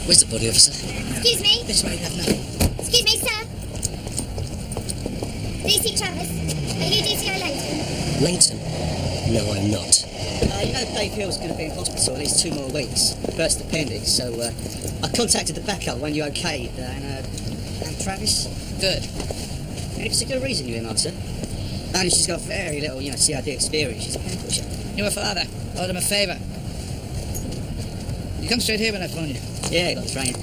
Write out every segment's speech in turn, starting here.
Where's the body officer? Excuse me. This way, Governor. Excuse me, sir. DC Travis. Are you DCI Leighton? Leighton? No, I'm not. You know Dave Hill's going to be in hospital at least 2 more weeks. Burst appendix, so I contacted the backup when you okayed, and Travis? Good. Any particular reason you emailed, sir? Only she's got very little, CID experience. She's a pen pusher. You're a father. Owed him a favour. You come straight here when I phone you. Yeah, got the train.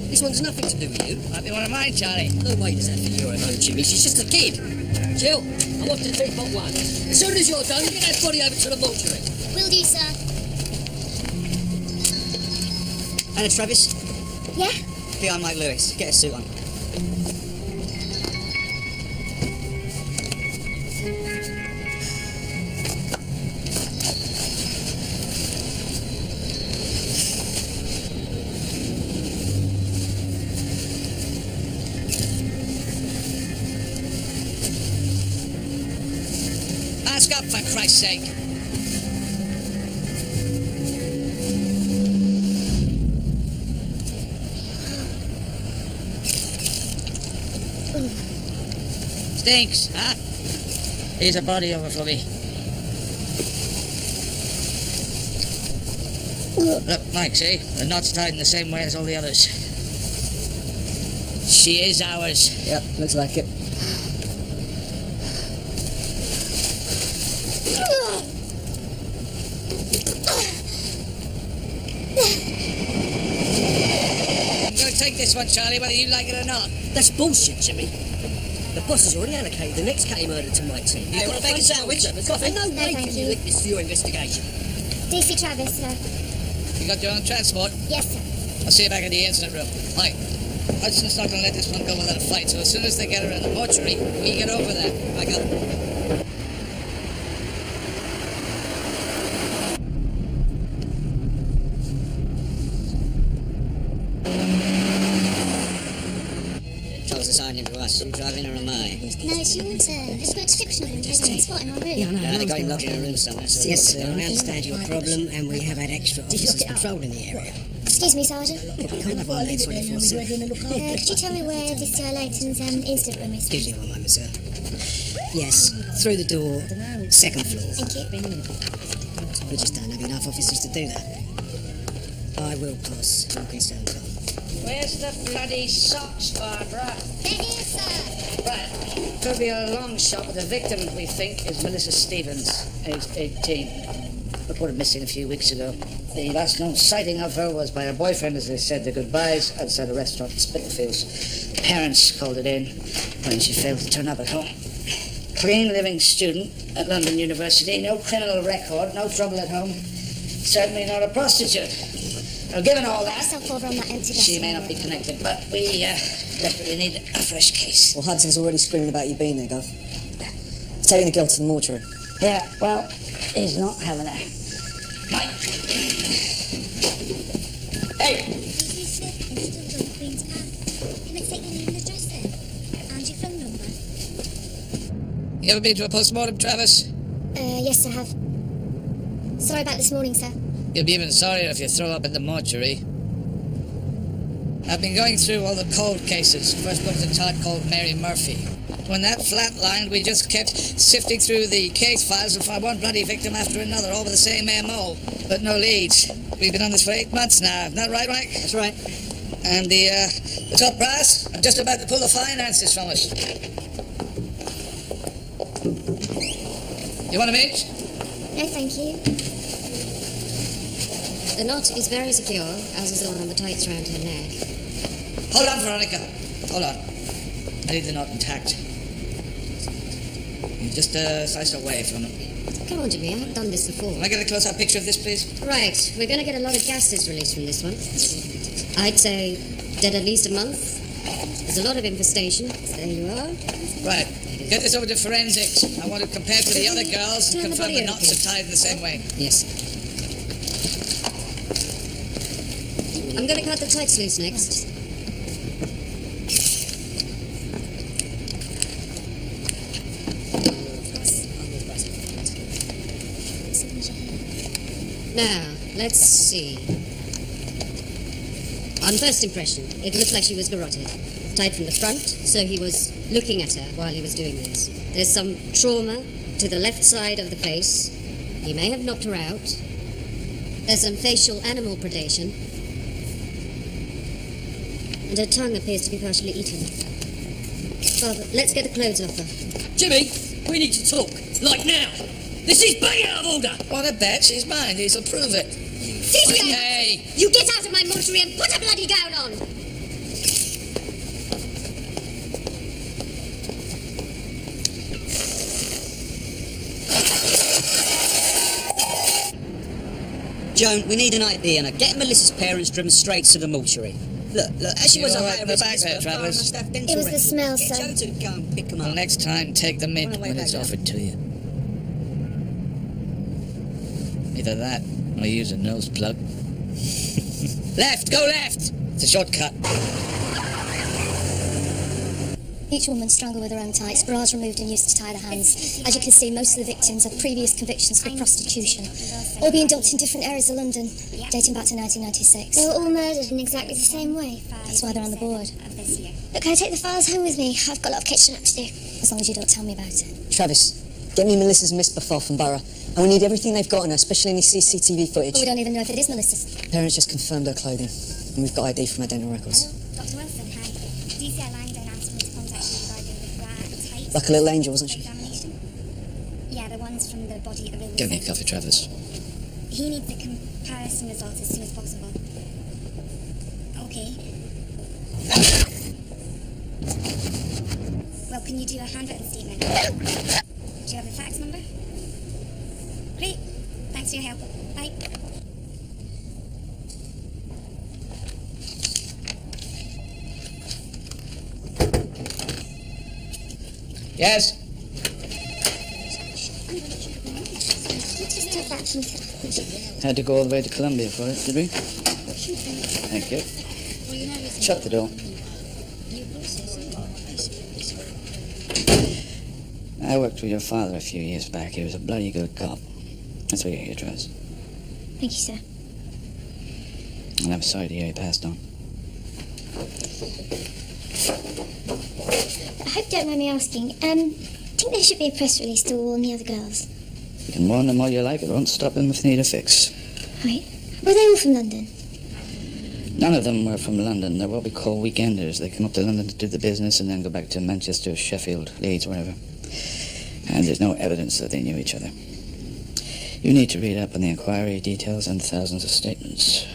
This one's nothing to do with you. Might be one of mine, Charlie. No way does that figure at home, Jimmy. She's just a kid. Jill, I'm off to 3.1. As soon as you're done, get that body over to the mortuary. Will do, sir. Anna Travis? Yeah? PI Mike Lewis. Get a suit on. Mask up, for Christ's sake. Stinks, huh? Here's a body over for me. Look, Mike, see? The knot's tied in the same way as all the others. She is ours. Yep, looks like it. I'm going to take this one, Charlie, whether you like it or not. That's bullshit, Jimmy. The boss has already allocated the next K murder to my team. You've got a bacon sandwich, a coffee. No way thank can you. you link this to your investigation. DC Travis, sir. You got your own transport? Yes, sir. I'll see you back in the incident room. Mike, Hudson's not going to let this one go without a fight, so as soon as they get her in the mortuary, we get over there. Back up. Charles assigned him to us. You driving or am I? No, it's yours, sir. I've got a description of him taken on the spot in my room. Yeah, I know. They got him locked in a room somewhere. So Yes, sir, I understand your problem, and we have had extra officers patrolling the area. Excuse me, Sergeant. We can't have our legs 24/7. Could you tell me where DCI Leighton's incident room is? Excuse me one moment, sir. Yes, through the door, second floor. Thank you. We just don't have enough officers to do that. I will pass. No concern, Tom. Where's the bloody socks, Barbara? They're here, sir. Right. Could be a long shot, but the victim, we think, is Melissa Stevens, aged 18. Reported missing a few weeks ago. The last known sighting of her was by her boyfriend as they said their goodbyes outside a restaurant in Spitalfields. Parents called it in when she failed to turn up at home. Clean living student at London University, no criminal record, no trouble at home. Certainly not a prostitute. Now, given all that, Yourself over on that empty desk. she may not be connected, but we definitely need a fresh case. Well, Hudson's already screaming about you being there, Gov. He's taking the girl to the mortuary. Yeah, well, he's not having it. Mike. Hey! You ever been to a post-mortem, Travis? Yes, I have. Sorry about this morning, sir. You'll be even sorrier if you throw up in the mortuary. I've been going through all the cold cases. First looked at Todd called Mary Murphy. When that flatlined, we just kept sifting through the case files and found one bloody victim after another, all with the same MO, but no leads. We've been on this for 8 months now. Isn't that right, Mike? That's right. And the top brass are just about to pull the finances from us. You want a minute? No, thank you. The knot is very secure, as is the one on the tights around her neck. Hold on, Veronica. Hold on. I need the knot intact. You just slice away from it. Come on, Jimmy, I haven't done this before. Can I get a close-up picture of this, please? Right, we're going to get a lot of gases released from this one. I'd say dead at least a month, There's a lot of infestation. There you are. Right. Get this over to forensics. I want to compare to the other girls and Turn the confirm body the knots open. are tied the same way. Yes. I'm going to cut the tights loose next. Now, let's see. On first impression, it looked like she was garroted. Tied from the front, so he was looking at her while he was doing this. There's some trauma to the left side of the face. He may have knocked her out. There's some facial animal predation. And her tongue appears to be partially eaten. Father, let's get the clothes off her. Jimmy, we need to talk. Like now. This is bang out of order. What a bet. She's mine. He'll prove it. Celia! Hey! You get out of my mortuary and put a bloody gown on! Joan, we need an ID and get Melissa's parents driven straight to the mortuary. Look, as she You was all a right in the back there, Travis? It was the smell, Get sir. Joe to go and pick them Well, up. next time, take them in Run away when it's back offered to you. Either that, or use a nose plug. Left! Go left! It's a shortcut. Each woman strangled with her own tights, bras removed and used to tie the hands. As you can see, most of the victims have previous convictions for prostitution, all being dumped in different areas of London, dating back to 1996. They were all murdered in exactly the same way. That's why they're on the board. Look, can I take the files home with me? I've got a lot of kitchen up to do. As long as you don't tell me about it. Travis, get me Melissa's Miss Before from Borough. And we need everything they've got on her, especially any CCTV footage. But we don't even know if it is Melissa's. Parents just confirmed her clothing. And we've got ID from her dental records. Dr. Wilson, hi. DCI Langdon asked me to contact you regarding the tights. Like a little angel, wasn't she? Examination. Yeah, the ones from the body at the Give me a coffee, Travis. He needs the comparison results as soon as possible. Okay. Well, can you do a handwritten statement? Do you have the fax number? Great. Thanks for your help. Bye. Yes? Had to go all the way to Columbia for it, did we? Thank you. Shut the door. I worked with your father a few years back. He was a bloody good cop. That's what you're here, Travis. Thank you, sir. And I'm sorry to hear he passed on. I hope you don't mind me asking. I think there should be a press release to all the other girls. You can warn them all you like. It won't stop them if they need a fix. Right. Were they all from London? None of them were from London. They're what we call weekenders. They come up to London to do the business and then go back to Manchester, Sheffield, Leeds, wherever. And there's no evidence that they knew each other. You need to read up on the inquiry details and thousands of statements.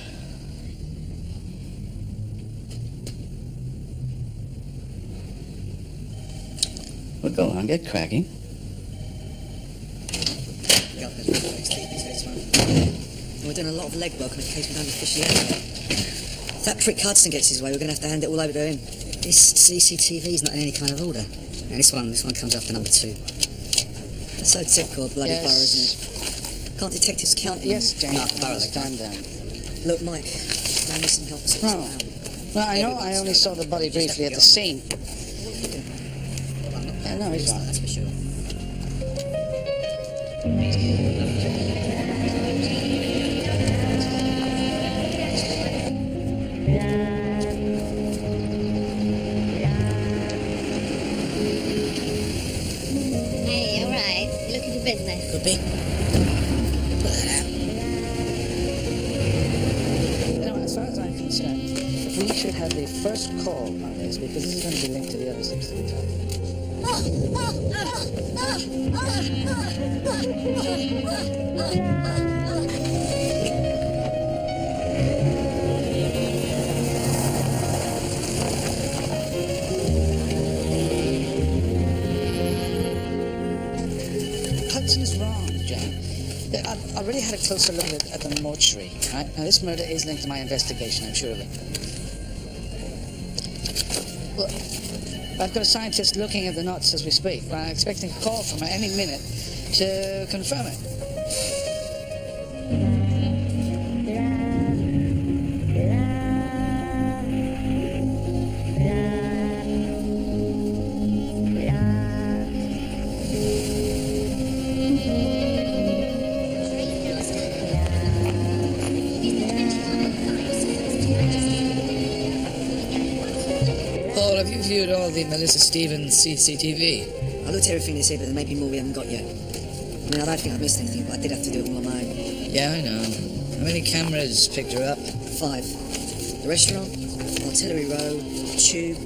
Well, go on, get cracking. We're doing a lot of legwork on a case we don't officially have. If that prick Hudson gets his way, we're going to have to hand it all over to him. This CCTV's not in any kind of order. And this one comes after number 2. That's so typical of bloody Yes. Borough, isn't it? Can't detectives count? Yes, James. No, Borough, they Calm can't. down. Look, Mike, I need some help. Oh. Well, I know I only saw the body briefly at the scene. Yeah, no, he's not. That's for sure. Hey, all right. You're looking for business. Could be. Put that out. You know, as far as I'm concerned, we should have the first call on this because this is going to be linked to the other 6 that we talked about. Hudson's wrong, Jane. I really had a closer look at the mortuary. Right? Now, this murder is linked to my investigation, I'm sure of it. Well, I've got a scientist looking at the knots as we speak. I'm expecting a call from her any minute to confirm it. Paul, have you viewed all the Melissa Stevens CCTV? I looked at everything they said, but there may be more we haven't got yet. I mean, I don't think I've missed anything, but I did have to do it all on my own. Yeah, I know. How many cameras picked her up? 5. The restaurant, Artillery Row, Tube,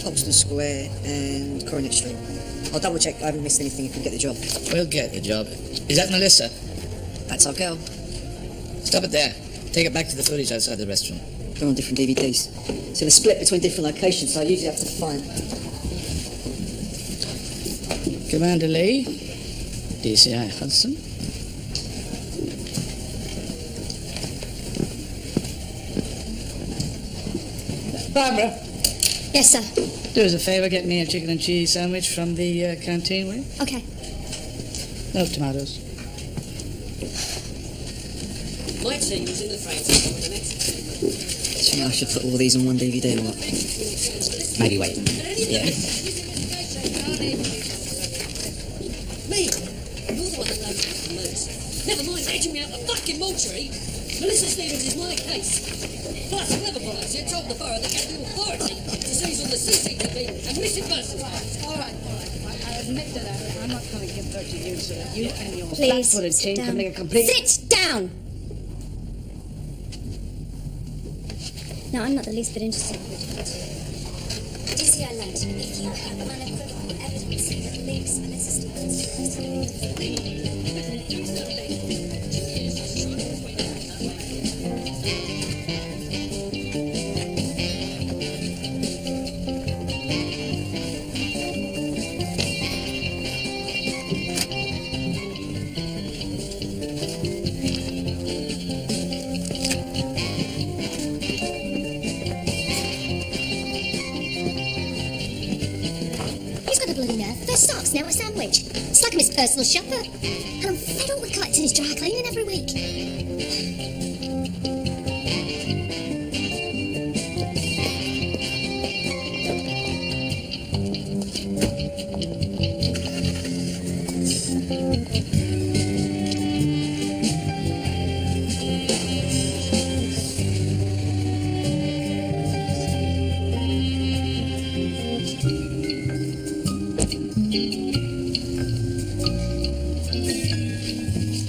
Hoxton Square, and Coronet Street. I'll double check I haven't missed anything if we get the job. We'll get the job. Is that Melissa? That's our girl. Stop it there. Take it back to the footage outside the restaurant. They're on different DVDs. So they're split between different locations, so I usually have to find... Commander Lee, DCI Hudson. Barbara, Yes, sir. do us a favour, get me a chicken and cheese sandwich from the canteen, will you? Okay. No tomatoes. My team was in the frame for the next. Do you know I should put all these on one DVD or what? Maybe wait. Yeah. Me? You're the one that knows about the murders. Never mind edging me out the fucking mortuary. Melissa Stevens is my case. Plus, clever bollocks, you told the borough they had the authority to seize all the CCTV and missing persons. All right. I admit that I'm not going to give her to you so that you and your Please, flat-footed sit team down. can make a complete... Sit down! No, I'm not the least bit interested in it. DCI London, if you have unequivocal evidence that links Melissa Stevens socks, now a sandwich. It's like I'm his personal shopper. And I'm fed up with collecting his dry cleaning every week.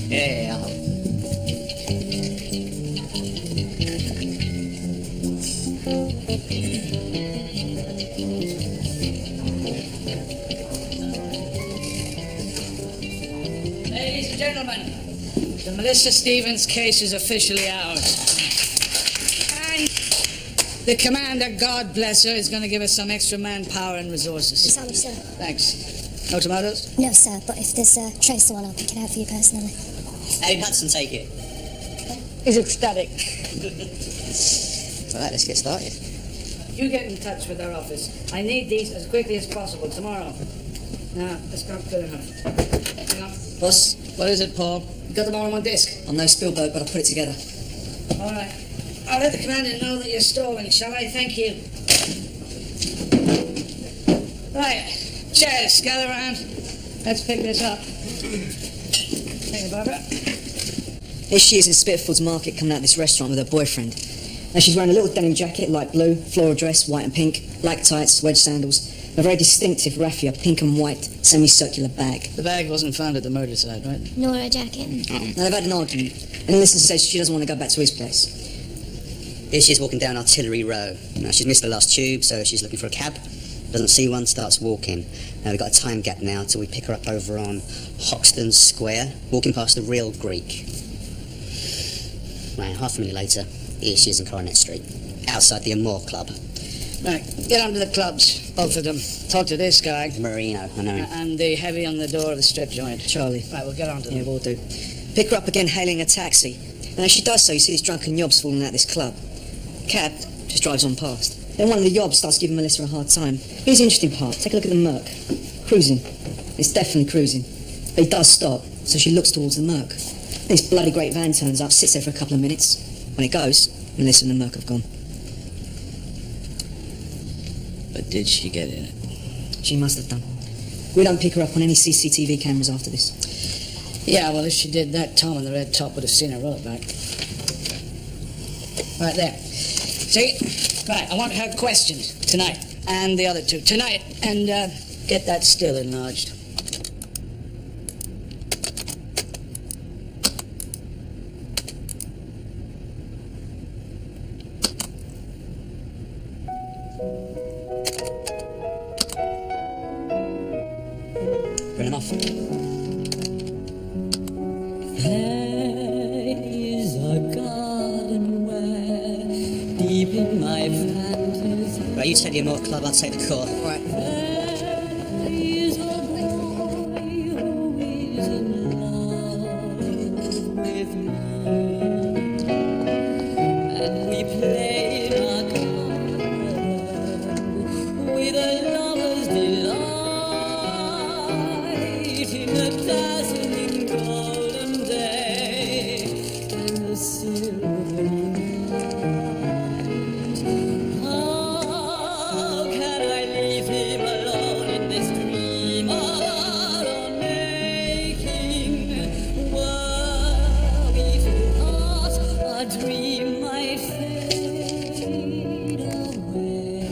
Yeah. Ladies and gentlemen, the Melissa Stevens case is officially ours. And the commander, God bless her, is going to give us some extra manpower and resources. Sorry, sir. Thanks. No tomatoes? No, sir, but if there's a trace of one, I'll pick it out for you personally. How did Hudson take it? He's ecstatic. All right, let's get started. You get in touch with our office. I need these as quickly as possible tomorrow. Now, that's not good enough. Hang on. Boss, What is it, Paul? You got them all on one disc? I'm no Spielberg, but I'll put it together. All right. I'll let the commander know that you're stalling, shall I? Thank you. Right. Chairs, gather around. Let's pick this up. Thank you, Barbara. Here she is in Spitalfields Market coming out of this restaurant with her boyfriend. Now she's wearing a little denim jacket, light blue, floral dress, white and pink, black tights, wedge sandals, a very distinctive raffia, pink and white, semicircular bag. The bag wasn't found at the murder site, right? Nor a jacket. Now they've had an argument, and Melissa says she doesn't want to go back to his place. Here she is walking down Artillery Row. Now she's missed the last tube, so she's looking for a cab. Doesn't see one, starts walking. Now we've got a time gap now till we pick her up over on Hoxton Square, walking past the Real Greek. Right, half a minute later, here she is in Coronet Street, outside the Amour Club. Right, get onto the clubs, both of them. Talk to this guy. Marino, I know him. And the heavy on the door of the strip joint. Charlie. Right, we'll get onto them. Yeah, we'll do. Pick her up again, hailing a taxi. And as she does so, you see these drunken yobs falling out of this club. Cab just drives on past. Then one of the yobs starts giving Melissa a hard time. Here's the interesting part. Take a look at the Merc. Cruising. It's definitely cruising. But he does stop, so she looks towards the Merc. This bloody great van turns up, sits there for a couple of minutes. When it goes, Melissa and the Merc have gone. But did she get in it? She must have done. We don't pick her up on any CCTV cameras after this. Yeah, well, if she did that, Tom in the red top would have seen her roll it back. Right there. See? Right, I want her questioned tonight. And the other two. Tonight. And, get that still enlarged. Bring him off. There is a garden where, deep in my fantasy, Right, you take the Immortal Club, I'll take the core. Right. there is a boy who is in love with me, and we play a garden with a lover's delight in the dazzling golden day and the silver night. How can I leave him alone in this dream of our own making? Were we to part, our dream might fade away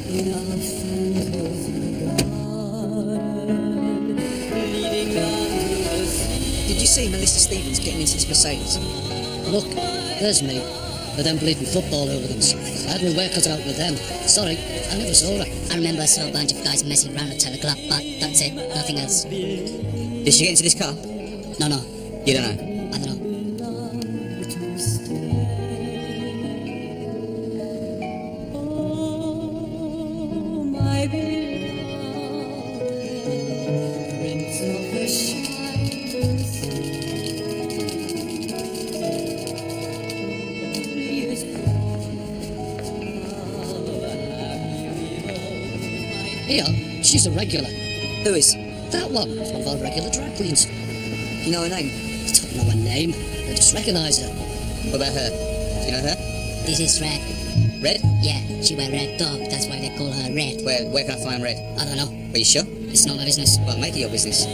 in our fantasy garden, leading on to the sea. Did you see Melissa Stevens getting into this Mercedes? Look, there's me. With them bleeding football over them. I had my work cut out with them. Sorry, I never saw her. I remember I saw a bunch of guys messing around at 10 o'clock, but that's it, nothing else. Did she get into this car? No, You don't know. I don't know. Oh, my beloved Prince of the Shining Sea, please Here, she's a regular. Who is? That one of our regular drag queens. You know her name? I don't know her name. I just recognise her. What about her? Do you know her? This is Red. Red? Yeah, she wear red dog, that's why they call her Red. Where can I find Red? I don't know, Are you sure? it's not my business. Well, make it your business.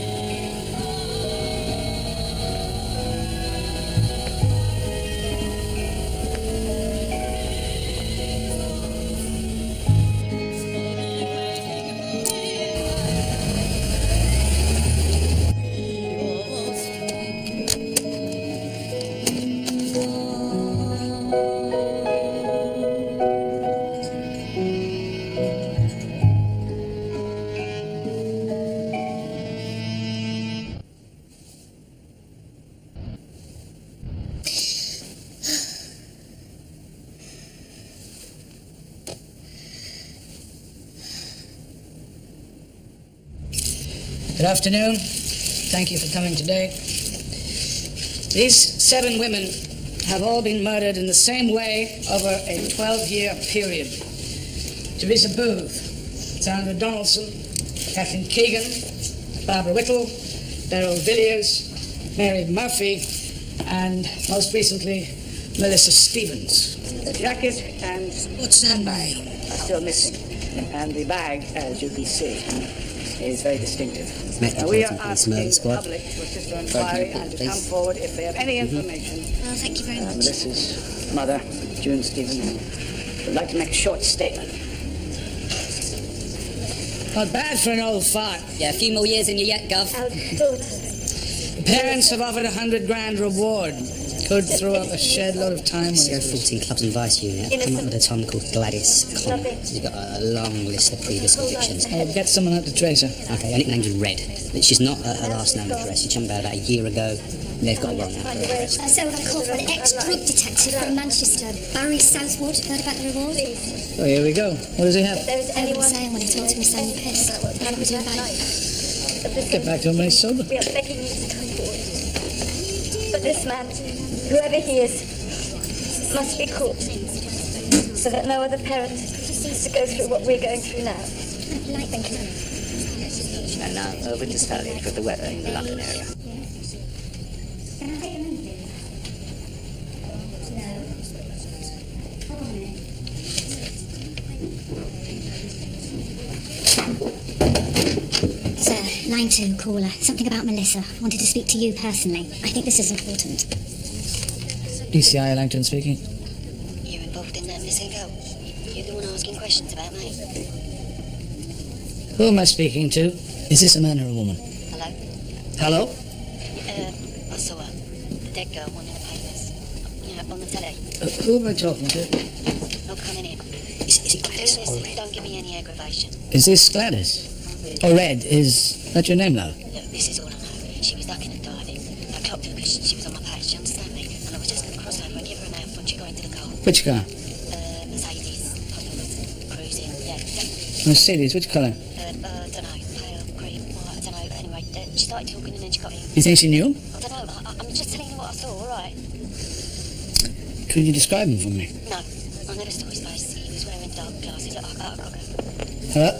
Good afternoon. Thank you for coming today. These 7 women have all been murdered in the same way over a 12-year period. Teresa Booth, Sandra Donaldson, Kathleen Keegan, Barbara Whittle, Beryl Villiers, Mary Murphy, and most recently, Melissa Stevens. The jacket and handbag are still missing, and the bag, as you can see, is very distinctive. We are asking the public to assist our inquiry and to come forward if they have any information. Well, thank you very much. Melissa's mother, June Stevens, would like to make a short statement. Not bad for an old fart. Yeah, a few more years in you yet, Gov. The parents have offered $100,000 reward. Could throw up a shed load of time Go with it. 14 Clubs and Vice Unit. Come up with a Tom called Gladys Connor. She's got a long list of previous convictions. I'll get someone out to trace her. Okay, her nickname's Red. But she's not her last name address. She jumped out about a year ago. They've got a warrant out for her arrest. So I called for an ex-drug detective from Manchester, Barry Southwood. Heard about the reward? Oh, here we go. What does he have? Heard him saying when he talked to me, saying he pissed. What are we doing about it? Get back to him when he's sober. We are begging you to come forward. But this man, whoever he is, must be caught. so that no other parent proceeds to go through what we're going through now. Polite then, come on. And now over to Stallion with the weather in the London area. Sir, line 2, caller. Something about Melissa. Wanted to speak to you personally. I think this is important. DCI Langton speaking. You involved in that missing girl? You're the one asking questions about me. Who am I speaking to? Is this a man or a woman? Hello? Hello? I saw her. The dead girl, one in the papers. You know, on the telly. Who am I talking to? Not coming in. Is it Gladys? Do this, don't give me any aggravation. Is this Gladys? Or Red? Is that your name now? Look, this is all I know. She was ducking and diving. I clocked her because she was on my patch, you understand me? And I was just going to cross over and give her a mouth when she got into the car. Which car? Mercedes. Cruising. Yeah. Mercedes. Which colour? Dunno. Pale, cream, white, I don't know. Anyway, she started talking and then she got in. You think she knew? I don't know. I'm just telling you what I saw, alright? Could you describe him for me? No. I never saw his face. He was wearing dark glasses. Look, I got him. Hello?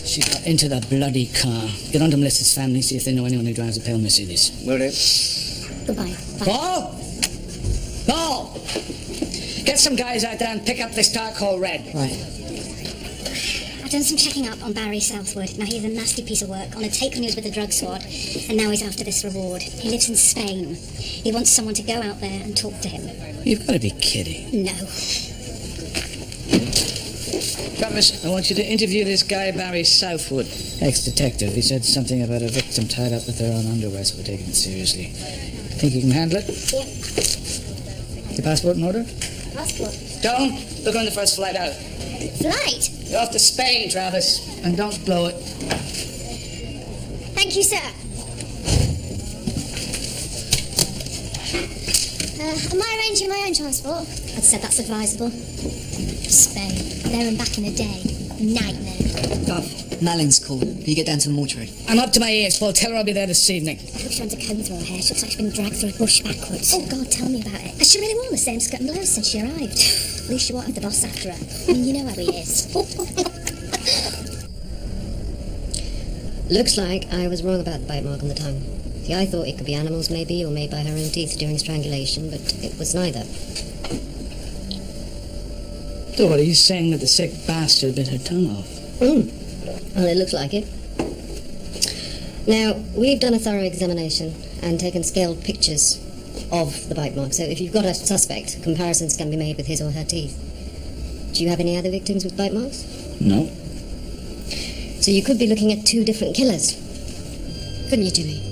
She got into the bloody car. Get on to Melissa's family, see if they know anyone who drives a pale Mercedes. Will do. Goodbye. Paul! Paul! Get some guys out there and pick up this car called Red. Right. I've done some checking up on Barry Southwood. Now, he's a nasty piece of work on a tape when he was with the drug squad, and now he's after this reward. He lives in Spain. He wants someone to go out there and talk to him. You've got to be kidding. No. Travis, I want you to interview this guy, Barry Southwood, ex-detective. He said something about a victim tied up with their own underwear, so we're taking it seriously. Think you can handle it? Yeah. Your passport in order? Passport? Don't look on the first flight out. Flight? You're off to Spain, Travis, and don't blow it. Thank you, sir. Am I arranging my own transport? I'd said that's advisable. Spain. There and back in a day. Nightmare. Gov, Malling's called. Can you get down to the mortuary? I'm up to my ears, Paul. Tell her I'll be there this evening. I hope she runs a comb through her hair. She looks like she's been dragged through a bush backwards. Oh, God, tell me about it. Has she really worn the same skirt and blouse since she arrived? At least she won't have the boss after her. I mean, you know how he is. Looks like I was wrong about the bite mark on the tongue. See, I thought it could be animals, maybe, or made by her own teeth during strangulation, but it was neither. So what, are you saying that the sick bastard bit her tongue off? Well, it looks like it. Now, we've done a thorough examination and taken scaled pictures of the bite mark, so if you've got a suspect, comparisons can be made with his or her teeth. Do you have any other victims with bite marks? No. So you could be looking at two different killers. Couldn't you, Jimmy?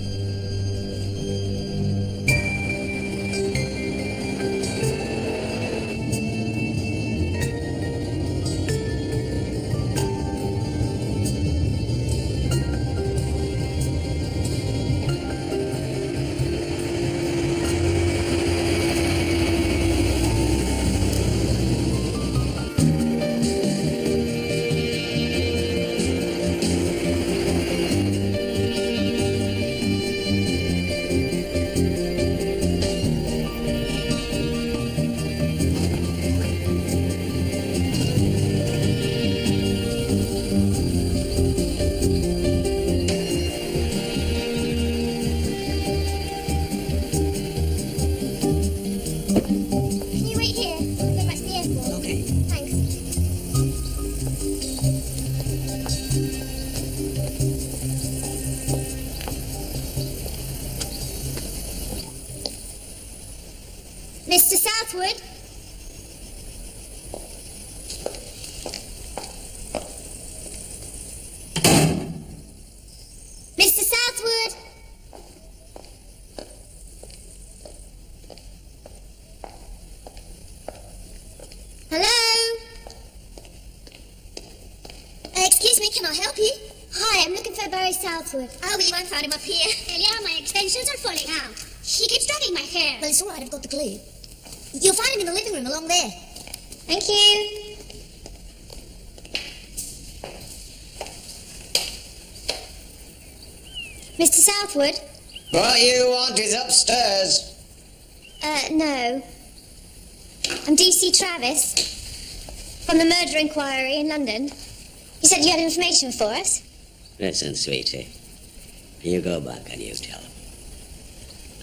Can you wait here? Go back to the airport. Okay. Thanks. Mr. Southwood? Mr. Southwood? Hello? Excuse me, can I help you? Hi, I'm looking for Barry Southwood. Oh, you won't find him up here. Well, yeah, my extensions are falling out. He keeps dragging my hair. Well, it's all right, I've got the clue. You'll find him in the living room along there. Thank you. Mr. Southwood? What you want is upstairs. No. I'm DC Travis, from the murder inquiry in London. You said you had information for us? Listen, sweetie. You go back and you tell them.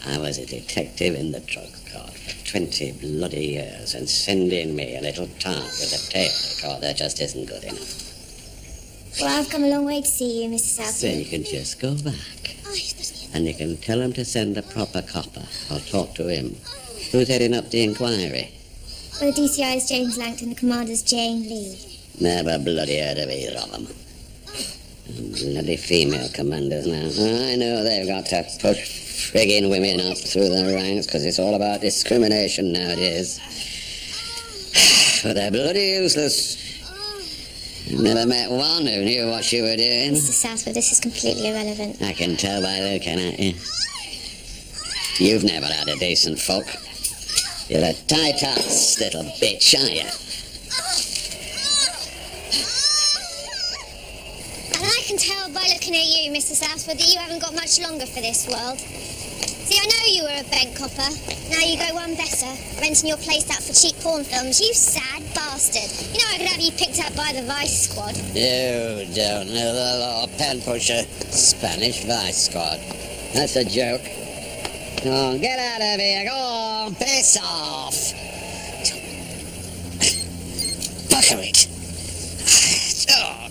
I was a detective in the drug court for 20 bloody years, and sending me a little tart with a tape recorder just isn't good enough. Well, I've come a long way to see you, Mr. Southwood. So you can just go back, and you can tell him to send a proper copper. I'll talk to him. Who's heading up the inquiry? Well, the DCI is James Langton, the commander's Jane Lee. Never bloody heard of either of them. Bloody female commanders now. I know they've got to push frigging women up through the ranks because it's all about discrimination nowadays. But they're bloody useless. Never met one who knew what she were doing. Mr. Southwood, this is completely irrelevant. I can tell by looking at you. You've never had a decent fuck. You're a tight-ass little bitch, aren't you? And I can tell by looking at you, Mr. Southwood, that you haven't got much longer for this world. See, I know you were a bank copper. Now you go one better, renting your place out for cheap porn films. You sad bastard. You know I could have you picked up by the Vice Squad. You don't know the law, pen pusher. Spanish Vice Squad. That's a joke. Go on, get out of here. Go on, piss off. Bugger it. Oh.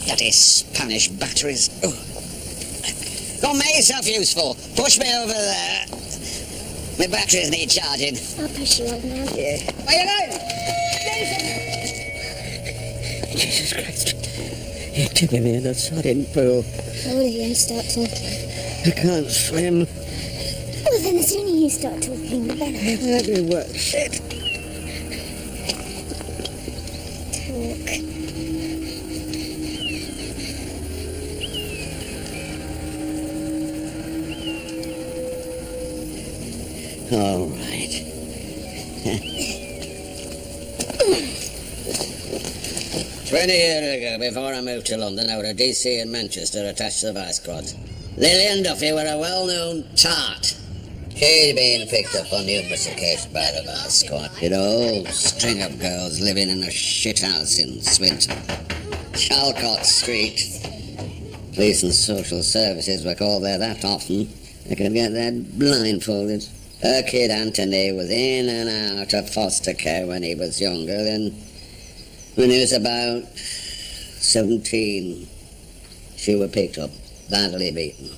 Bloody Spanish batteries. Oh. Go on, make yourself useful. Push me over there. My batteries need charging. I'll push you, old man. Yeah. Where you going? Jesus Christ. You're tipping me in the sodding pool. How will you start talking? I can't swim. Well, then the sooner you start talking, the better. Let me work. Shit. Talk. All right. 20 years ago, before I moved to London, I was a DC in Manchester attached to the Vice Squad. Lillian Duffy were a well-known tart. She'd been picked up on numerous occasions by the Vice Squad. You know, string of girls living in a shit house in Swinton. Chalcott Street. Police and social services were called there that often. They could get there blindfolded. Her kid Anthony was in and out of foster care when he was younger. Then, when he was about 17, she was picked up, badly beaten.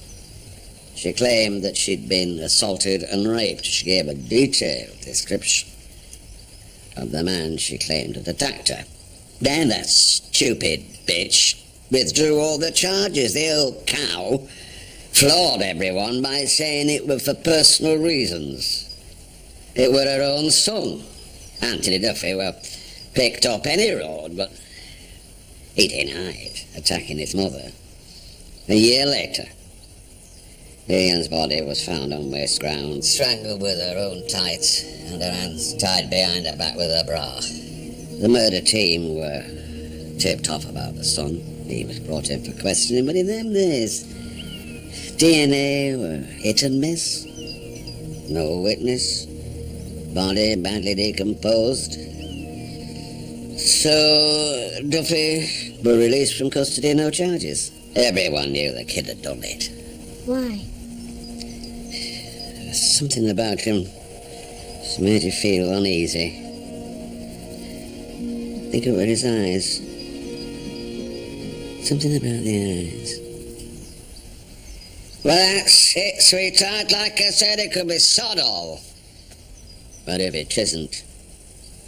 She claimed that she'd been assaulted and raped. She gave a detailed description of the man she claimed had attacked her. Then that stupid bitch withdrew all the charges. The old cow floored everyone by saying it was for personal reasons. It were her own son, Anthony Duffy, picked up any road, but he denied attacking his mother. A year later, Lillian's body was found on waste ground, strangled with her own tights and her hands tied behind her back with her bra. The murder team were tipped off about the son. He was brought in for questioning, but in them days, DNA were hit and miss. No witness. Body badly decomposed. So Duffy was released from custody, no charges. Everyone knew the kid had done it. Why? Something about him just made you feel uneasy. I think it were his eyes. Something about the eyes. Well, that's it, sweetheart. Like I said, it could be sod all. But if it isn't,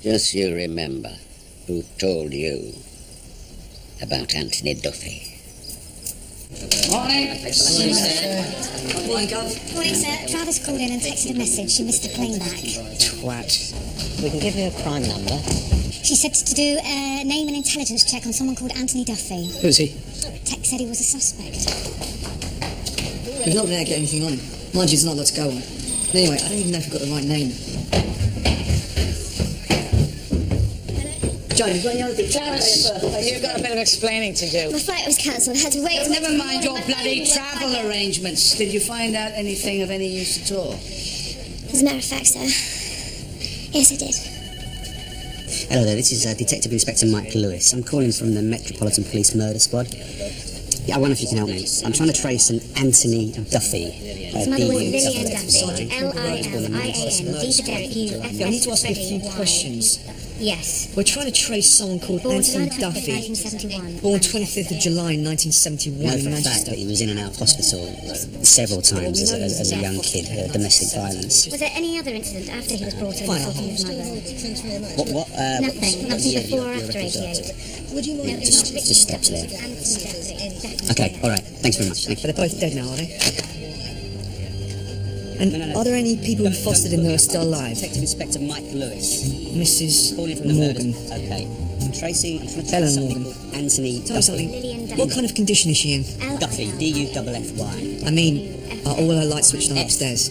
just you remember who told you about Anthony Duffy. Morning. Morning, sir. Travis called in and texted a message. She missed the plane back. Twat. We can give you a crime number. She said to do a name and intelligence check on someone called Anthony Duffy. Who's he? Tex said he was a suspect. We've not been able to get anything on him. Mind you, there's not a lot to go on. Anyway, I don't even know if we've got the right name. Joan, have you got any other details? You've got a bit of explaining to do. My flight was cancelled. I had to wait. Never mind your bloody travel arrangements. Did you find out anything of any use at all? As a matter of fact, sir, Yes, I did. Hello there, this is Detective Inspector Mike Lewis. I'm calling from the Metropolitan Police Murder Squad. Yeah, I wonder if you can help me. I'm trying to trace an Anthony Duffy. His mother was Lillian Duffy. L-I-L-I-A-N. D for Derek, U-F-F. I need to ask you a few questions. Yes. We're trying to trace someone called Born Anthony July 25th, Duffy. 1971. Born 25th of July 1971 We know in for a fact Manchester. that he was in and out of hospital several times as a young kid, domestic violence. Was there any other incident after he was brought in Fine, before he was murdered? What? Nothing. Nothing yeah, before or you're after referring to 88. Would you mind just steps there? Anthony Duffy. Okay, all right. Thanks very much. Thank you. But they're both dead now, are they? And are there any people who fostered him who are still alive? Detective Inspector Mike Lewis. Mrs. Calling from the Morgan. Okay. Tracy, I'm trying to Ellen trace somebody Morgan. called Anthony Tell me something. What kind of condition is she in? Duffy, D-U-F-F-Y. I mean, are all her lights switched on upstairs?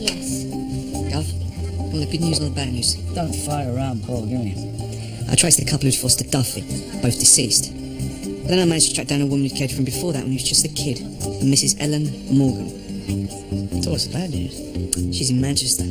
Yes. Gov, want the good news or the bad news? Don't fire around, Paul. Give me. I traced the couple who'd fostered Duffy, both deceased. But then I managed to track down a woman who cared for him before that when he was just a kid, Mrs. Ellen Morgan. So what's the bad news? She's in Manchester.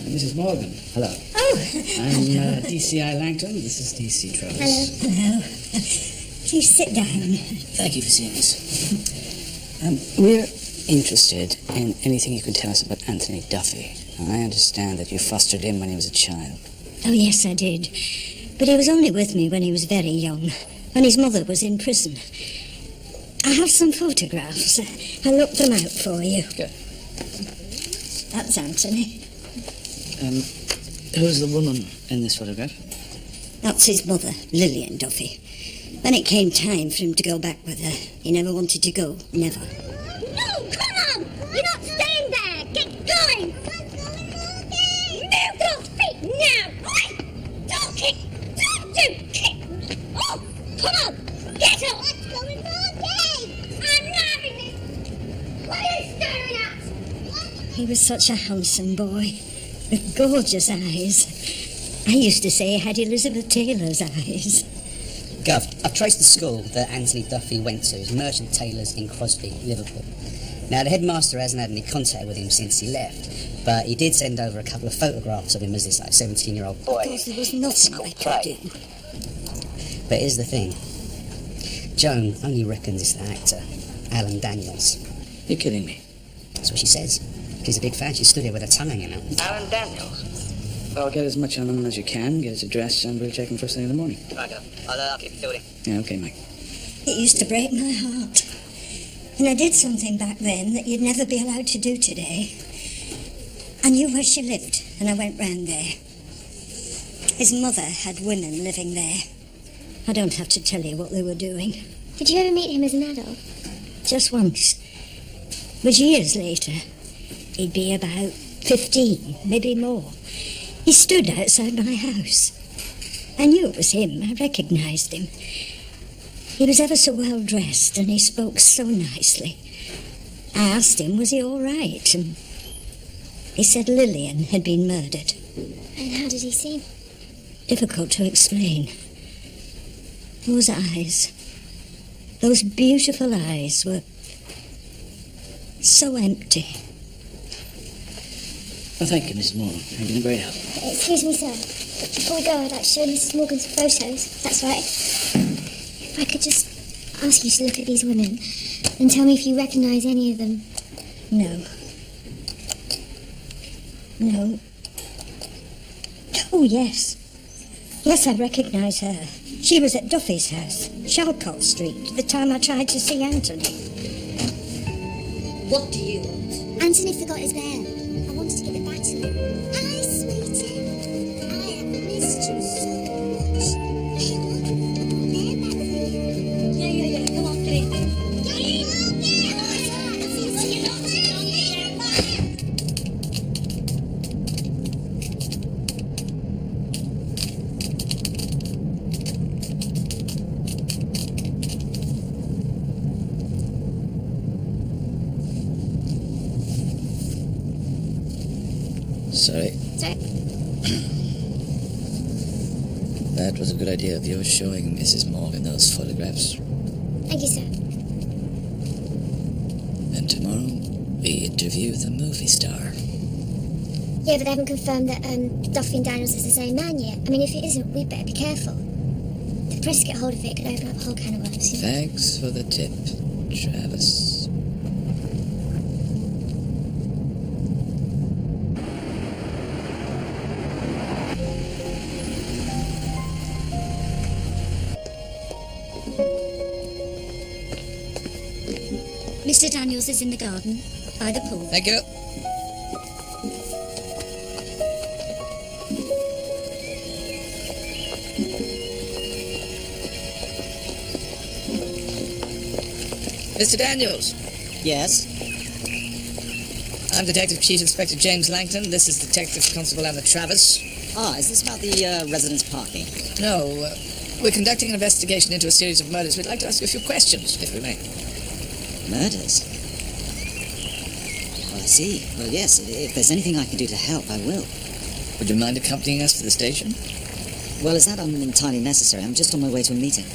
Mrs. Morgan. Hello. Oh! I'm DCI Langton. This is DC Travers. Hello. Please sit down. Thank you for seeing us. We're interested in anything you can tell us about Anthony Duffy. I understand that you fostered him when he was a child. Oh, yes, I did. But he was only with me when he was very young, when his mother was in prison. I have some photographs. I looked them out for you. Good. That's Anthony. Who's the woman in this photograph? That's his mother, Lillian Duffy. When it came time for him to go back with her, he never wanted to go. Never. No, come on! You're not staying there! Get going! Move those feet now! Don't kick! Don't you kick! Oh, come on! Get up! What's going on, Dave? I'm not having this! What are you staring at? He was such a handsome boy, with gorgeous eyes. I used to say he had Elizabeth Taylor's eyes. Gov, I've traced the school that Anthony Duffy went to. It's Merchant Taylor's in Crosby, Liverpool. Now, the headmaster hasn't had any contact with him since he left, but he did send over a couple of photographs of him as this 17-year-old boy. Of course, there was nothing I could do. But here's the thing. Joan only reckons it's the actor, Alan Daniels. You're kidding me. That's what she says. She's a big fan. She stood here with her tongue hanging out. Alan Daniels. Well, get as much on him as you can, get his address, and we'll check him first thing in the morning. Right, Gov. I'll keep you filled in. Yeah, okay, Mike. It used to break my heart. And I did something back then that you'd never be allowed to do today. I knew where she lived, and I went round there. His mother had women living there. I don't have to tell you what they were doing. Did you ever meet him as an adult? Just once. But years later, he'd be about 15, maybe more. He stood outside my house. I knew it was him. I recognised him. He was ever so well dressed, and he spoke so nicely. I asked him, was he all right? And he said Lillian had been murdered. And how did he seem? Difficult to explain. Those eyes, those beautiful eyes were so empty. Well, thank you, Mrs. Morgan. You've been a great help. Excuse me, sir. Before we go, I'd like to show Mrs. Morgan's photos. That's right. If I could just ask you to look at these women and tell me if you recognise any of them. No. No. Oh, yes. Yes, I recognise her. She was at Duffy's house, Shalcott Street, the time I tried to see Anthony. What do you want? Anthony forgot his bell. I wanted to give it back to him. Hi, sweetie. I have missed you so much. Hey, look. They're back for you. Yeah. Come on, get in. That was a good idea of yours, showing Mrs. Morgan those photographs. Thank you, sir. And tomorrow, we interview the movie star. Yeah, but they haven't confirmed that Duffy and Daniels is the same man yet. I mean, if it isn't, we'd better be careful. If the press get hold of it, it could open up a whole can of worms. You know? Thanks for the tip, Travis. Mr. Daniels is in the garden, by the pool. Thank you. Mr. Daniels. Yes? I'm Detective Chief Inspector James Langton. This is Detective Constable Anna Travis. Ah, is this about the residence parking? No, we're conducting an investigation into a series of murders. We'd like to ask you a few questions, if we may. Murders? Oh, I see. Well, yes, if there's anything I can do to help, I will. Would you mind accompanying us to the station? Well, is that entirely necessary? I'm just on my way to a meeting.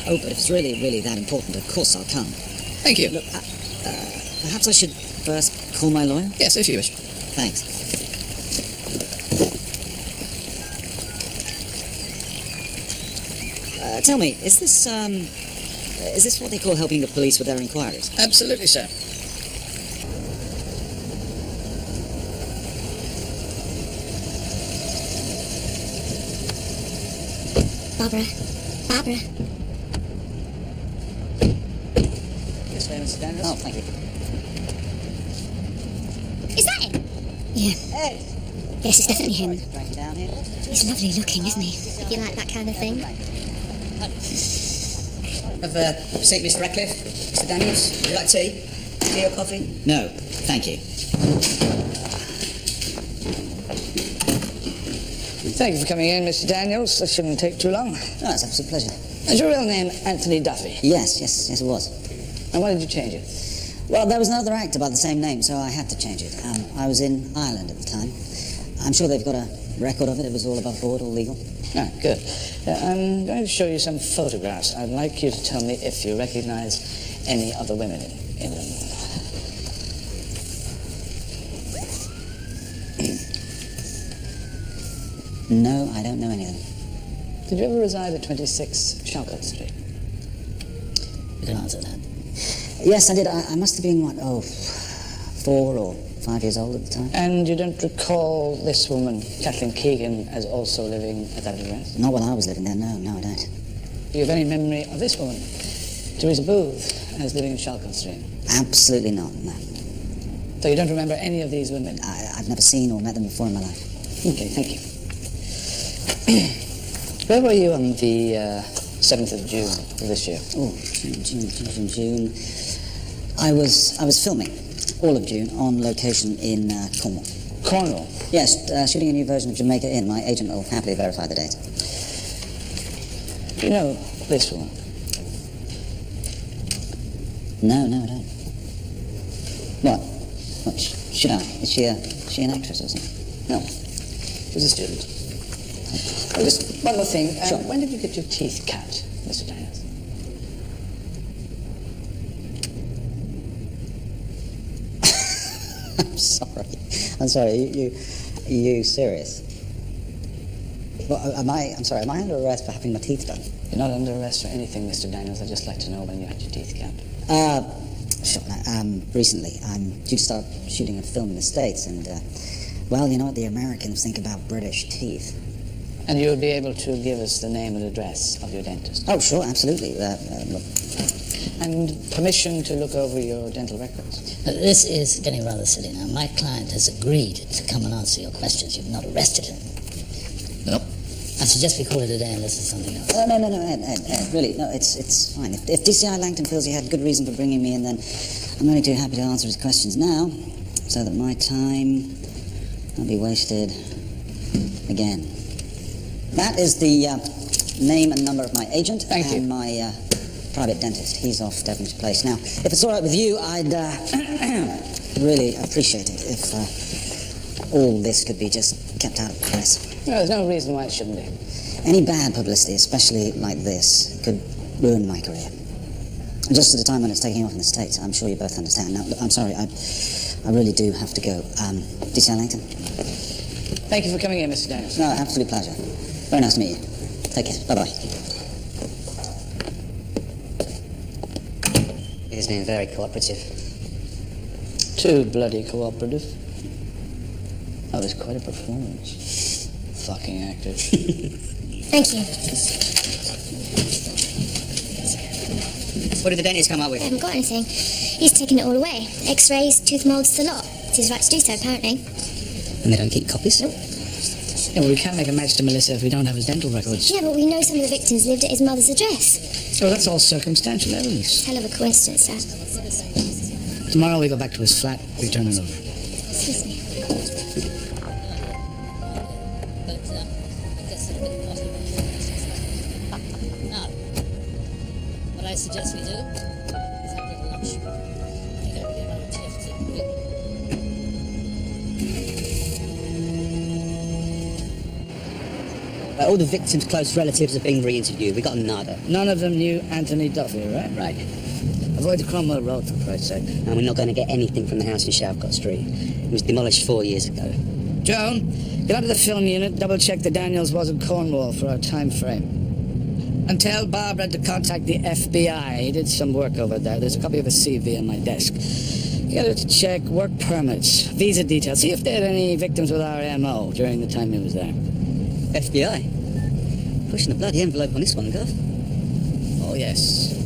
Oh, but if it's really, really that important, of course I'll come. Thank you. Look, perhaps I should first call my lawyer? Yes, if you wish. Thanks. Tell me, is this what they call helping the police with their inquiries? Absolutely, sir. Barbara. Yes, ma'am, Mr. Daniels. Oh, thank you. Is that him? Yeah. Hey! Yes, it's definitely him. Drag you down here. He's lovely looking, isn't he? If you like that kind of thing. Have a seat, Mr. Radcliffe. Mr. Daniels, would you like tea? Tea or coffee? No, thank you. Thank you for coming in, Mr. Daniels. That shouldn't take too long. No, it's an absolute pleasure. Is your real name Anthony Duffy? Yes, it was. And why did you change it? Well, there was another actor by the same name, so I had to change it. I was in Ireland at the time. I'm sure they've got a record of it. It was all above board, all legal. Ah, good. I'm going to show you some photographs. I'd like you to tell me if you recognize any other women in them. No, I don't know any of them. Did you ever reside at 26 Shalcott Street? You can answer that. Yes, I did. I must have been, 4 or 5 years old at the time. And you don't recall this woman, Kathleen Keegan, as also living at that address? Not while I was living there, no, I don't. Do you have any memory of this woman, Teresa Booth, as living in Shalcott Street? Absolutely not, no. So you don't remember any of these women? I've never seen or met them before in my life. Okay, thank you. Where were you on the 7th of June of this year? Oh, June. I was filming all of June on location in Cornwall. Cornwall? Yes, shooting a new version of Jamaica Inn. My agent will happily verify the date. Do you know this woman? No, I don't. What should I? Is she an actress or something? No. She was a student. Oh, just one more thing. Sure. When did you get your teeth cut, Mr. Daniels? I'm sorry. Are you serious? Well, am I under arrest for having my teeth done? You're not under arrest for anything, Mr. Daniels. I'd just like to know when you had your teeth cut. Sure. Recently, I'm due to start shooting a film in the States, and, well, you know what the Americans think about British teeth. And you would be able to give us the name and address of your dentist? Oh, sure, absolutely. Look. And permission to look over your dental records? This is getting rather silly now. My client has agreed to come and answer your questions. You've not arrested him. No. I suggest we call it a day unless there's something else. No, Ed, really, no, it's fine. If DCI Langton feels he had good reason for bringing me in, then I'm only too happy to answer his questions now, so that my time won't be wasted again. That is the name and number of my agent. Thank you. And my private dentist. He's off Devonshire Place. Now, if it's all right with you, I'd really appreciate it if all this could be just kept out of the press. No, there's no reason why it shouldn't be. Any bad publicity, especially like this, could ruin my career. Just at a time when it's taking off in the States, I'm sure you both understand. Now, I'm sorry, I really do have to go. Do you see you later? Thank you for coming in, Mr. Daniels. No, absolute pleasure. Very nice to meet you. Take care. Bye-bye. He's been very cooperative. Too bloody cooperative. That was quite a performance. Fucking actor. Thank you. What did the dentist come up I with? haven't got anything. He's taken it all away. X-rays, tooth moulds, the lot. It's his right to do so, apparently. And they don't keep copies? Nope. Yeah, well, we can't make a match to Melissa if we don't have his dental records. Yeah, but we know some of the victims lived at his mother's address. Oh, that's all circumstantial evidence. Hell of a coincidence, that. Tomorrow we go back to his flat, we turn it over. Excuse me. Now, what I suggest we do is have a little lunch. I think I can get around to it. All the victims' close relatives are being re-interviewed. We got nada. None of them knew Anthony Duffy, right? Right. Avoid the Cromwell Road, for Christ's sake. And we're not going to get anything from the house in Shavcott Street. It was demolished 4 years ago. Joan, get onto the film unit, double-check the Daniels was in Cornwall for our time frame. And tell Barbara to contact the FBI. He did some work over there. There's a copy of his CV on my desk. Get her to check work permits, visa details. See if they had any victims with our MO during the time he was there. FBI? Pushing the bloody envelope on this one, Gov. Oh, yes.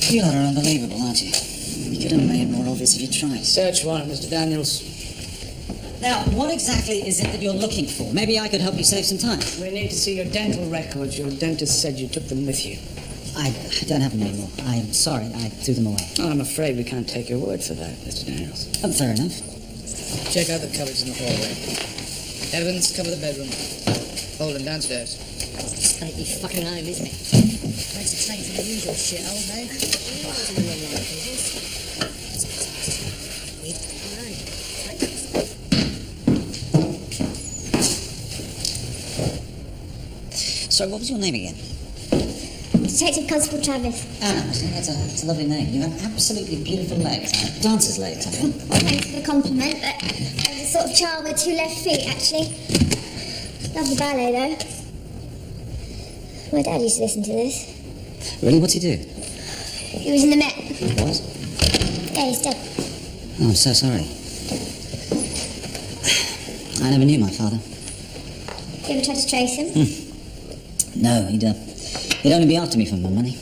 You lot are unbelievable, aren't you? You could have made it more obvious if you tried. Search warrant, Mr. Daniels. Now, what exactly is it that you're looking for? Maybe I could help you save some time. We need to see your dental records. Your dentist said you took them with you. I don't have them anymore. I'm sorry, I threw them away. Oh, I'm afraid we can't take your word for that, Mr. Daniels. Fair enough. Check out the cupboards in the hallway. Evans, cover the bedroom. Hold him downstairs. Stately fucking home, isn't it? Makes a change from the usual shit, old man. So, what was your name again? Detective Constable Travis. Anna, that's a lovely name. You have absolutely beautiful legs. Dancer's legs, I think. Thanks for the compliment, but I was a sort of child with 2 left feet, actually. Love the ballet, though. My dad used to listen to this. Really? What's he do? He was in the Met. He was? Yeah, he's dead. Oh, I'm so sorry. I never knew my father. You ever tried to trace him? No, he'd only be after me for my money.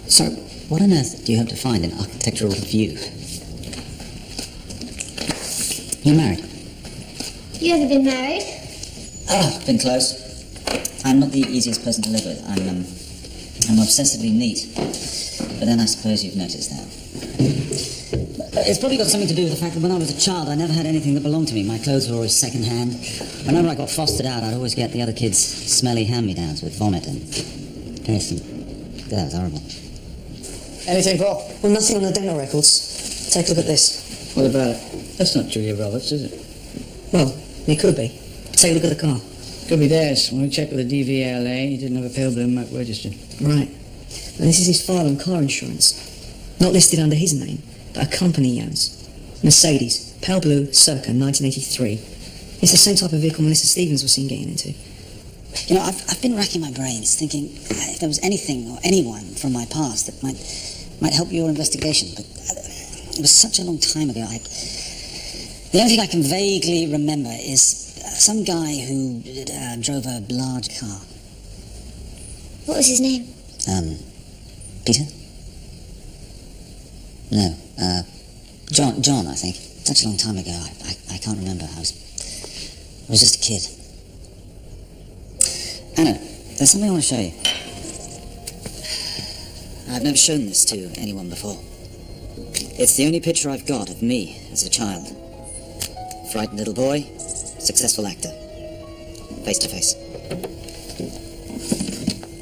So, what on earth do you hope to find in Architectural Review? You're married? You ever been married? Been close. I'm not the easiest person to live with. I'm obsessively neat. But then I suppose you've noticed that. It's probably got something to do with the fact that when I was a child, I never had anything that belonged to me. My clothes were always second-hand. Whenever I got fostered out, I'd always get the other kids' smelly hand-me-downs with vomit and piss. That was horrible. Anything, Paul? Well, nothing on the dental records. Take a look at this. What about it? That's not Julia Roberts, is it? Well, it could be. Take a look at the car. Could be theirs. When we checked with the DVLA, he didn't have a pale blue mark registered. Right. And this is his file on car insurance. Not listed under his name, but a company he owns. Mercedes, pale blue, circa 1983. It's the same type of vehicle Melissa Stevens was seen getting into. You know, I've been racking my brains thinking if there was anything or anyone from my past that might help your investigation, but it was such a long time ago. The only thing I can vaguely remember is some guy who drove a large car. What was his name? Peter? No, John, I think. Such a long time ago, I can't remember. I was just a kid. Anna, there's something I want to show you. I've never shown this to anyone before. It's the only picture I've got of me as a child. Frightened little boy, successful actor. Face to face.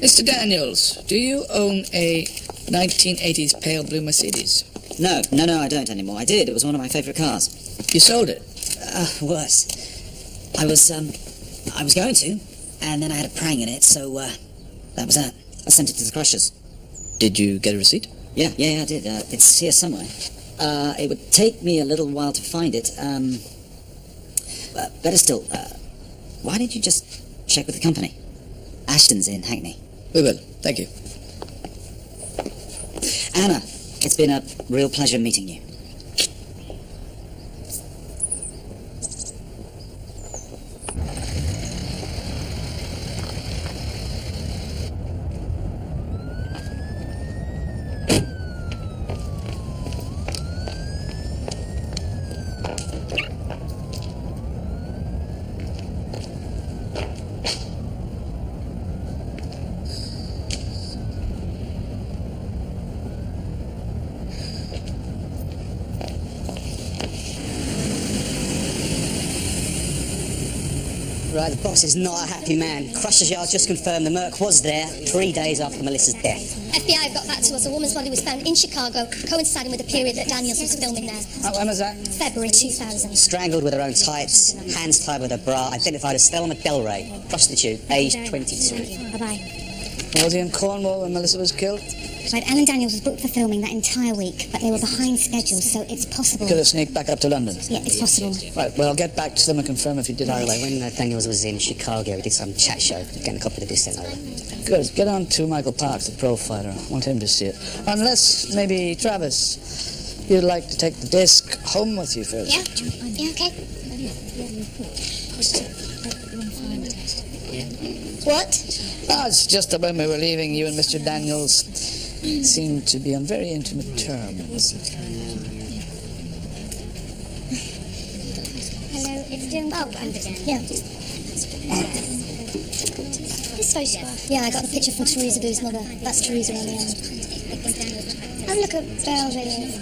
Mr. Daniels, do you own a 1980s pale blue Mercedes? No, I don't anymore. I did. It was one of my favourite cars. You sold it? Worse. I was going to, and then I had a prang in it, so, that was that. I sent it to the crushers. Did you get a receipt? Yeah, I did. It's here somewhere. It would take me a little while to find it. Better still, why didn't you just check with the company? Ashton's in Hackney. We will. Thank you. Anna, it's been a real pleasure meeting you. Right, the boss is not a happy man. Crusher's Yard just confirmed the Merc was there 3 days after Melissa's death. FBI have got back to us. A woman's body was found in Chicago, coinciding with the period that Daniels was filming there. When was that? February 2000. Strangled with her own tights, hands tied with a bra, identified as Stella McElroy, prostitute, aged 22. Bye-bye. Was he in Cornwall when Melissa was killed? Right, Ellen Daniels was booked for filming that entire week, but they were behind schedule, so it's possible. Could have sneaked back up to London. Yeah, it's possible. Right, well, I'll get back to them and confirm if he did. By the either. way, when Daniels was in Chicago, he did some chat show. Getting a copy of this sent over. Good. Get on to Michael Parks, the profiler. I want him to see it. Unless, maybe, Travis, you'd like to take the disc home with you first. Yeah, okay. What? Oh, it's just that when we were leaving, you and Mr. Daniels seemed to be on very intimate terms. Hello, it's doing well. Yeah. This photograph. Yeah, I got the picture from Teresa Boo's mother. That's Teresa on the end. Have a look at Belle Villiers.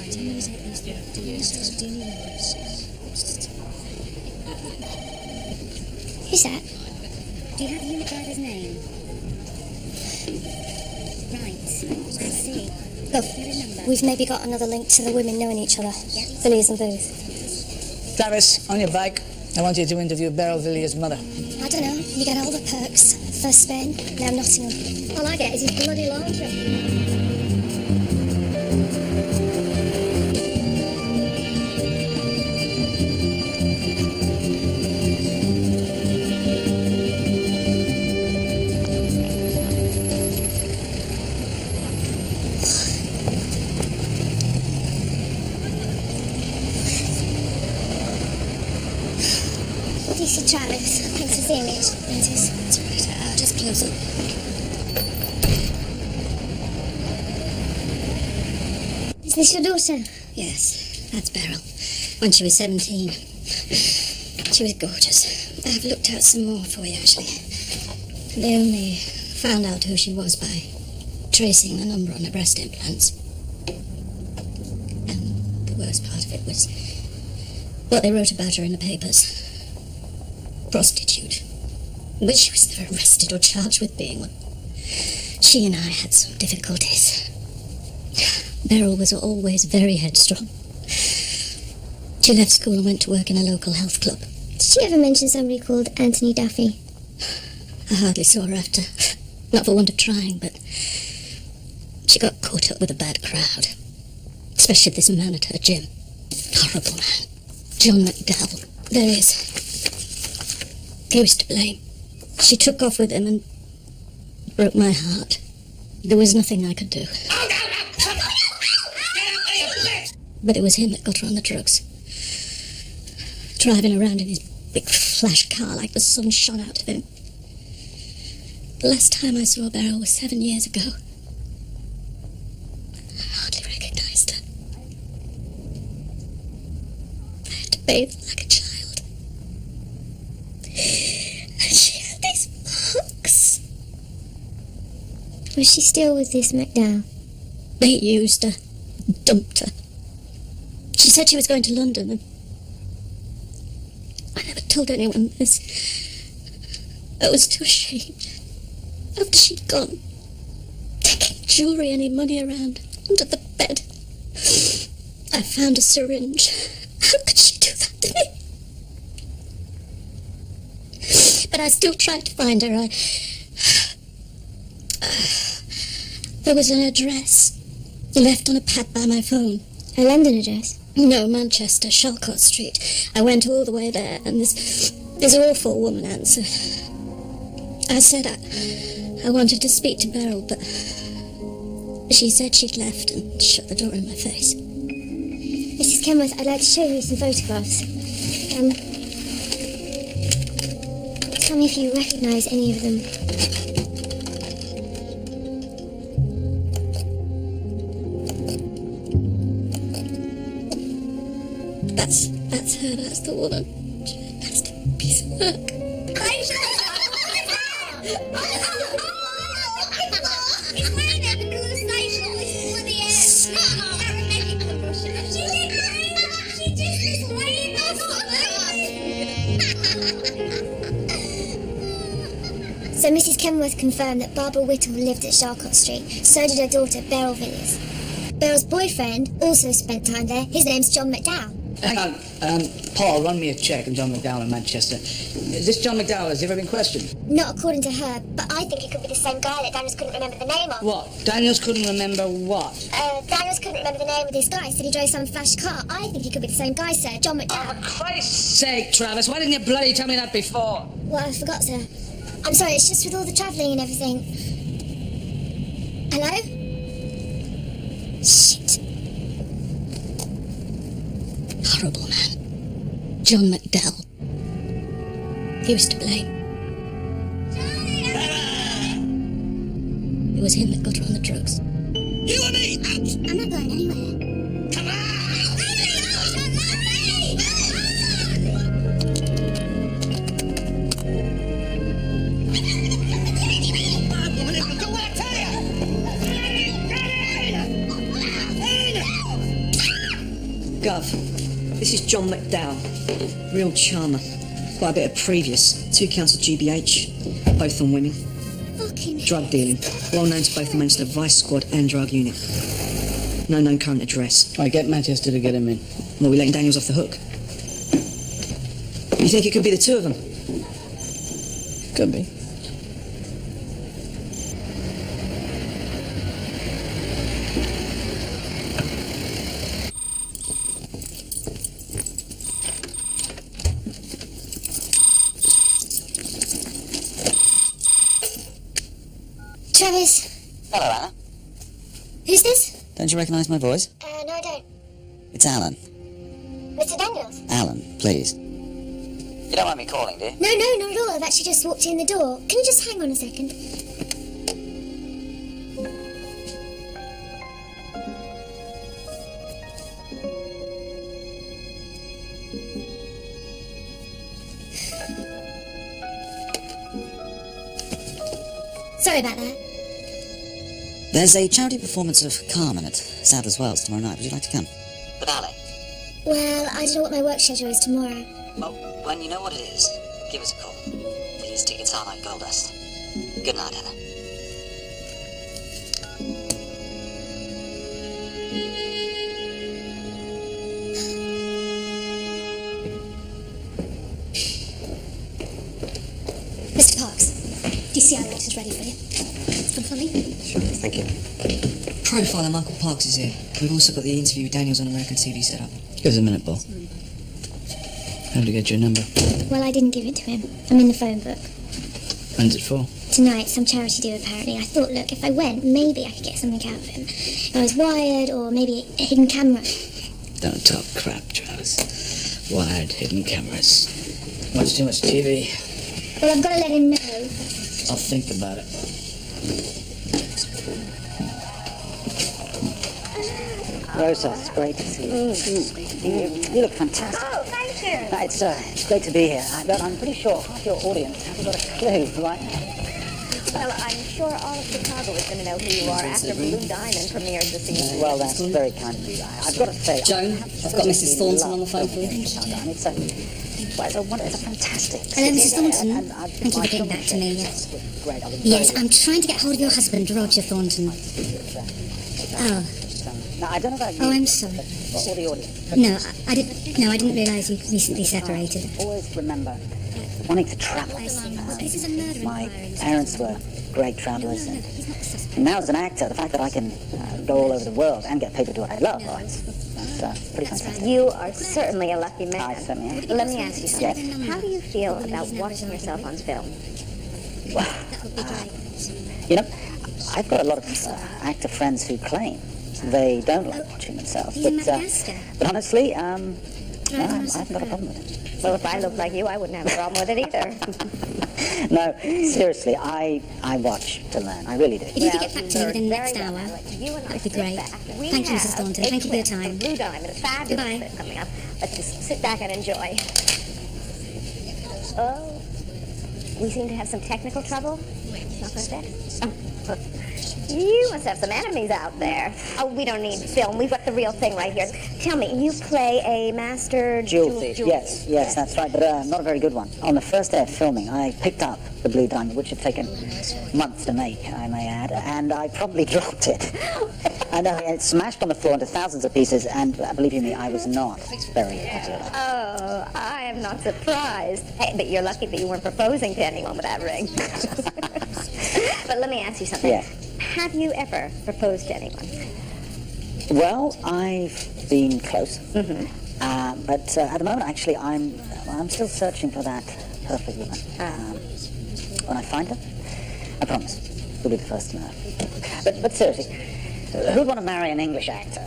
Who's that? Do you have the unit driver's name? Right, I see. Look, we've maybe got another link to the women knowing each other. Villiers and Booth. Travis, on your bike, I want you to interview Beryl Villiers' mother. I don't know. You get all the perks. First Spain, now Nottingham. All I get is his bloody laundry. Decent Travis. Thanks for seeing it. It's right. Just close up. Is this your daughter? Yes, that's Beryl. When she was 17. She was gorgeous. I've looked out some more for you, actually. They only found out who she was by tracing the number on her breast implants. And the worst part of it was what they wrote about her in the papers. Prostitute. But she was never arrested or charged with being one. She and I had some difficulties. Beryl was always very headstrong. She left school and went to work in a local health club. Did she ever mention somebody called Anthony Duffy? I hardly saw her after. Not for want of trying, but she got caught up with a bad crowd. Especially this man at her gym. Horrible man. John McDowell. There he is. He was to blame. She took off with him and broke my heart. There was nothing I could do. But it was him that got her on the drugs. Driving around in his big flash car like the sun shone out of him. The last time I saw Beryl was 7 years ago. I hardly recognized her. I had to bathe like a child. And she had these marks. Was she still with this McDowell? They used her, dumped her. She said she was going to London, and I never told anyone this. I was too ashamed. After she'd gone, taking jewellery, any money around, under the bed, I found a syringe. How could she do that to me? But I still tried to find her. There was an address left on a pad by my phone. A London address? No, Manchester, Shalcott Street. I went all the way there, and this awful woman answered. I said I wanted to speak to Beryl, but she said she'd left and shut the door in my face. Mrs. Kenworth, I'd like to show you some photographs. Tell me if you recognise any of them. That's her, that's the woman. That's the piece of work. So Mrs. Kenworth confirmed that Barbara Whittle lived at Shalcott Street. So did her daughter, Beryl Villiers. Beryl's boyfriend also spent time there. His name's John McDowell. Hang on, Paul, run me a check on John McDowell in Manchester. Is this John McDowell? Has he ever been questioned? Not according to her, but I think it could be the same guy that Daniels couldn't remember the name of. What? Daniels couldn't remember what? Daniels couldn't remember the name of this guy, said he drove some flash car. I think he could be the same guy, sir, John McDowell. Oh, for Christ's sake, Travis, why didn't you bloody tell me that before? Well, I forgot, sir. I'm sorry, it's just with all the travelling and everything. Hello? Shit. Horrible man. John McDowell. He was to blame. It was him that got her on the drugs. You and me, out! I'm not going anywhere. Come on! Gov, this is John McDowell. Real charmer. Quite a bit of previous. 2 counts of GBH, both on women. Fucking Drug dealing. Well known to both the members of the Vice Squad and Drug Unit. No known current address. All right, get Manchester to get him in. Well, we're letting Daniels off the hook. You think it could be the two of them? Could be. Travis, Hello, Anna. who's this? Don't you recognise my voice? No, I don't. It's Alan. Mr. Daniels? Alan, please. You don't mind me calling, do you? No, not at all. I've actually just walked in the door. Can you just hang on a second? Sorry about that. There's a charity performance of Carmen at Sadler's Wells tomorrow night. Would you like to come? The ballet. Well, I don't know what my work schedule is tomorrow. Well, when you know what it is, give us a call. These tickets are like gold dust. Good night, Anna. Mr. Parks, DCI is ready for you. Come for me? Sure, thank you. Profiler Michael Parks is here. We've also got the interview with Daniels on American TV set up. Give us a minute, Paul. How did he get your number? Well, I didn't give it to him. I'm in the phone book. When's it for? Tonight, some charity do apparently. I thought, look, if I went, maybe I could get something out of him. If I was wired, or maybe a hidden camera. Don't talk crap, Travis. Wired, hidden cameras. Watch too much TV. Well, I've got to let him know. I'll think about it. Rosa, it's great to see you. You look fantastic. Oh, thank you. It's great to be here. But I'm pretty sure half your audience haven't got a clue right now. Well, I'm sure all of Chicago is going to know who you are after Blue Diamond premiered this evening. Well, that's very kind of you. I've got to say... Joan, I've got Mrs. Thornton on the phone for you. It's a fantastic... Hello, Mrs. Thornton. Thank you for getting back to me. Yes, I'm trying to get hold of your husband, Roger Thornton. Oh. Now, I don't know about you. Oh, I'm sorry. Or the audience. No, I didn't realise you recently separated. Always remember wanting to travel. My parents were great travellers, and now as an actor, the fact that I can go all over the world and get paid to do what I love, it's pretty fantastic. You are certainly a lucky man. I certainly am. Let me ask you something. How do you feel about watching yourself on film? You know, I've got a lot of actor friends who claim they don't like watching themselves, but honestly, I haven't got a problem with it. Well, if I looked like you, I wouldn't have a problem with it either. No, seriously, I watch to learn. I really do. If you could get back to me within the next hour, that'd be great. Thank you, Mrs. Thornton. Thank you for your time. Blue Diamond, a fabulous clip coming up. Let's just sit back and enjoy. Oh, we seem to have some technical trouble. Not like that. You must have some enemies out there. Oh, we don't need film. We've got the real thing right here. Tell me, you play a master jewel thief? Yes, that's right, but not a very good one. On the first day of filming, I picked up the Blue Diamond, which had taken months to make, I may add, and I probably dropped it. And it smashed on the floor into thousands of pieces, and believe you me, I was not very happy about it. Oh, I am not surprised. Hey, but you're lucky that you weren't proposing to anyone with that ring. But let me ask you something. Yeah. Have you ever proposed to anyone? Well, I've been close. Mm-hmm. But at the moment, actually, I'm still searching for that perfect woman. When I find her, I promise, you'll be the first to know. But seriously, who'd want to marry an English actor?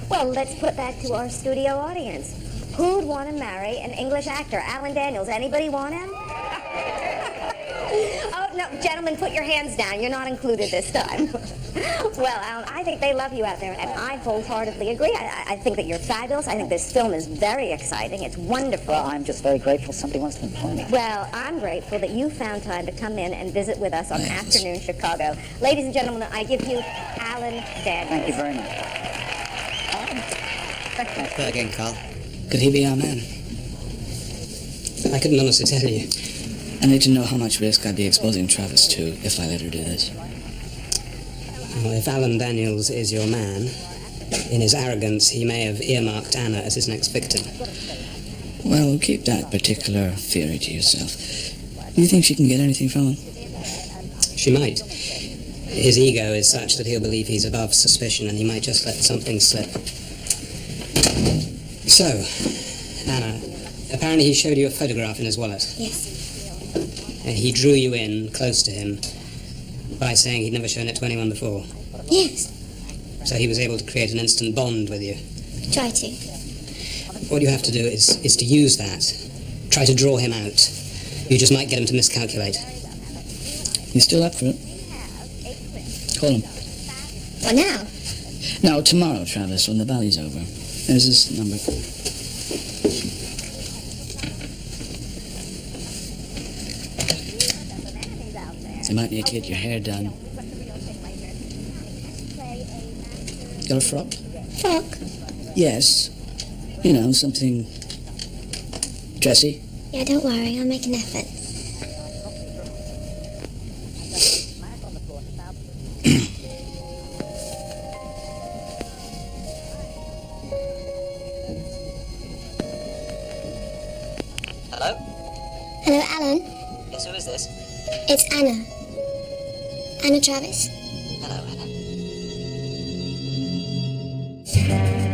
Well, let's put that to our studio audience. Who'd want to marry an English actor? Alan Daniels. Anybody want him? Oh, no, gentlemen, put your hands down. You're not included this time. Well, Alan, I think they love you out there, and I wholeheartedly agree. I think that you're fabulous. I think this film is very exciting. It's wonderful. Well, I'm just very grateful somebody wants to employ me. Well, I'm grateful that you found time to come in and visit with us on Afternoon Chicago. Ladies and gentlemen, I give you Alan Daniels. Thank you very much. Go again, Carl. Could he be our man? I couldn't honestly tell you. I need to know how much risk I'd be exposing Travis to if I let her do this. Well, if Alan Daniels is your man, in his arrogance, he may have earmarked Anna as his next victim. Well, keep that particular theory to yourself. Do you think she can get anything from him? She might. His ego is such that he'll believe he's above suspicion and he might just let something slip. So, Anna, apparently he showed you a photograph in his wallet. Yes. He drew you in, close to him, by saying he'd never shown it to anyone before. Yes. So he was able to create an instant bond with you. Try to. What you have to do is to use that. Try to draw him out. You just might get him to miscalculate. He's still up for it. Call him. What now? No, tomorrow, Travis, when the valley's over. There's his number. You might need to get your hair done. Got a frock? Frock? Yes. You know, something dressy. Yeah, don't worry, I'll make an effort. Hello? Hello, Alan. Yes, who is this? It's Anna. Anna Travis. Hello, Anna.